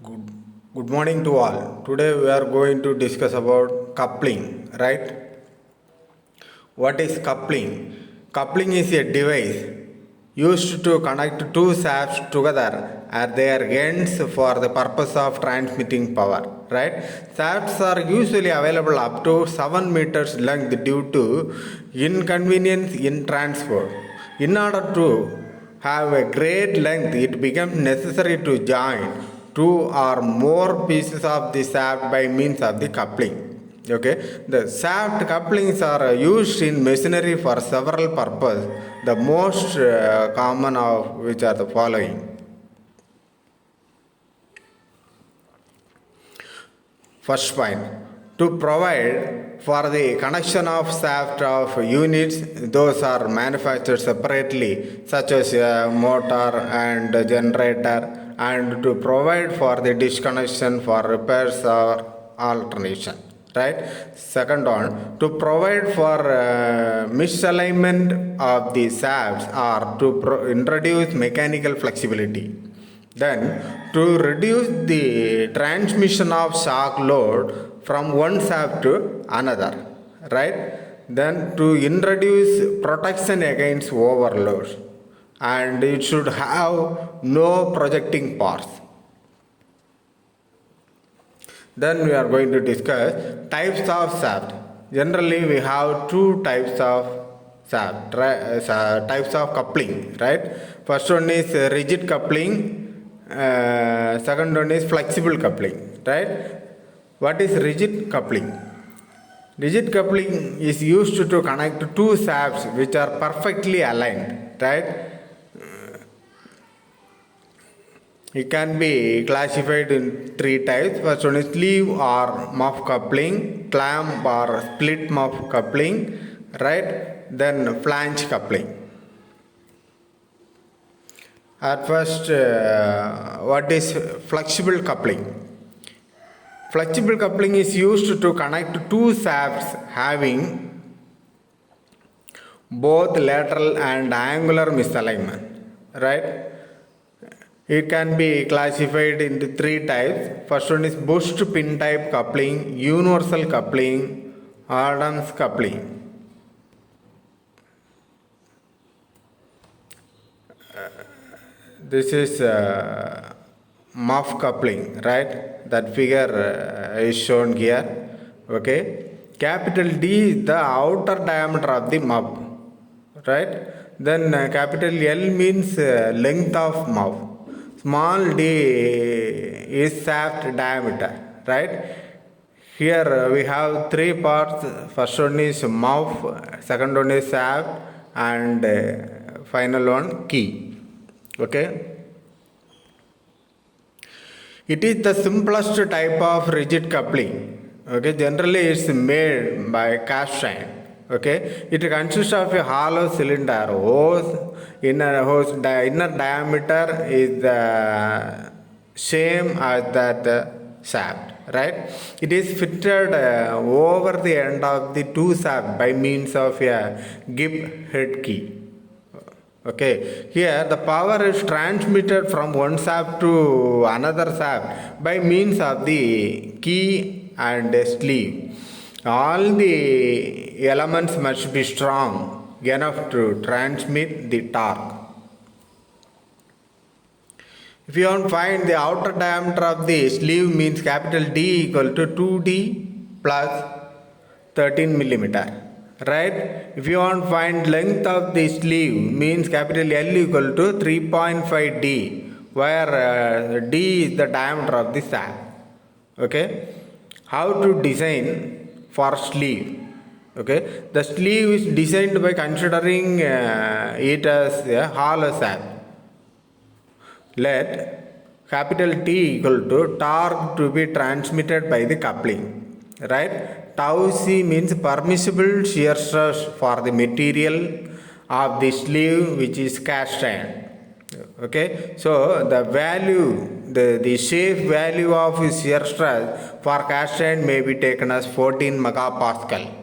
Good, good morning to all. Today we are going to discuss about coupling, right? What is coupling? Coupling is a device used to connect two shafts together at their ends for the purpose of transmitting power, right? Shafts are usually available up to 7 meters length due to inconvenience in transport. In order to have a great length, it becomes necessary to join two or more pieces of the shaft by means of the coupling. Okay, the shaft couplings are used in machinery for several purposes. The most common of which are the following. First point, to provide for the connection of shaft of units, those are manufactured separately, such as a motor and a generator, and to provide for the disconnection for repairs or alternation. Right. Second one, to provide for misalignment of the shafts or to introduce mechanical flexibility. Then, to reduce the transmission of shock load from one shaft to another, right? Then, to introduce protection against overload, and it should have no projecting parts. Then, we are going to discuss types of shaft. Generally, we have two types of shaft, types of coupling, right? First one is rigid coupling. Second one is flexible coupling, right? What is rigid coupling? Rigid coupling is used to connect two shafts which are perfectly aligned, right? It can be classified in three types. First one is sleeve or muff coupling, clamp or split muff coupling, right? Then flange coupling. At first, what is flexible coupling? Flexible coupling is used to connect two shafts having both lateral and angular misalignment, right? It can be classified into three types. First one is Bush pin type coupling, universal coupling, Adams coupling. This is muff coupling, right? That figure is shown here. Okay, capital D is the outer diameter of the muff, right? Then capital L means length of muff. Small d is shaft diameter, right? Here we have three parts. First one is muff, second one is shaft, and final one key. Okay, it is the simplest type of rigid coupling. Okay, generally it's made by cast iron. Okay, it consists of a hollow cylinder hose. Inner diameter is the same as that shaft. Right, it is fitted over the end of the two shaft by means of a gib head key. Okay, here the power is transmitted from one shaft to another shaft by means of the key and sleeve. All the elements must be strong enough to transmit the torque. If you want to find the outer diameter of the sleeve, means capital D equal to 2D plus 13 millimeter. Right? If you want to find length of the sleeve, means capital L equal to 3.5D, where D is the diameter of the shaft. Okay? How to design for sleeve? Okay? The sleeve is designed by considering it as a hollow shaft. Let capital T equal to torque to be transmitted by the coupling. Right? Tau C means permissible shear stress for the material of the sleeve, which is cast iron. Okay, so the value, the safe value of shear stress for cast iron may be taken as 14 megapascal.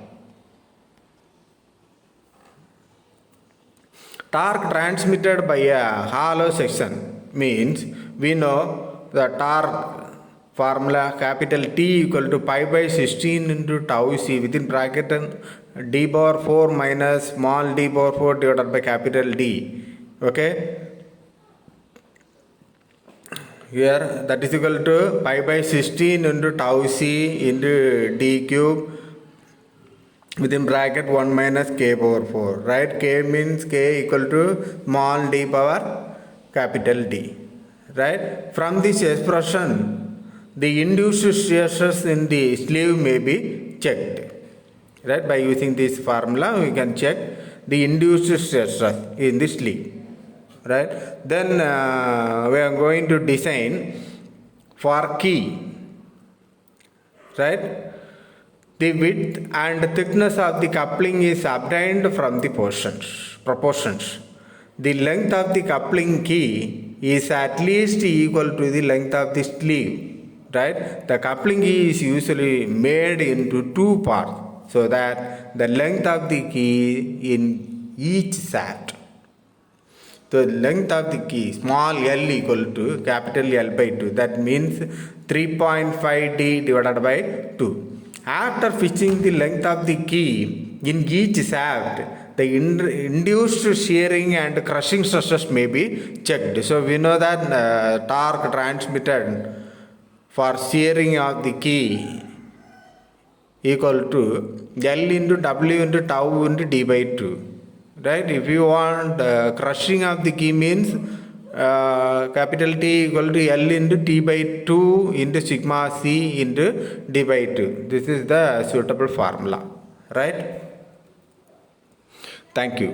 Torque transmitted by a hollow section means we know the torque formula capital T equal to pi by 16 into tau c within bracket and d power 4 minus small d power 4 divided by capital D. Okay. Here that is equal to pi by 16 into tau c into d cube within bracket 1 minus k power 4, right? K means k equal to small d power capital D, right? From this expression, the induced shear stress in the sleeve may be checked, right? By using this formula, we can check the induced shear stress in the sleeve. Right, then we are going to design for key, right? The width and thickness of the coupling is obtained from the proportions. The length of the coupling key is at least equal to the length of the sleeve, right? The coupling key is usually made into two parts so that the length of the key in each shaft. The length of the key, small l equal to capital L by 2. That means 3.5d divided by 2. After fixing the length of the key in each shaft, the induced shearing and crushing stresses may be checked. So we know that torque transmitted for shearing of the key equal to L into W into tau into d by 2. Right, if you want crushing of the key means capital T equal to L into T by 2 into sigma C into D by 2. This is the suitable formula, right? Thank you.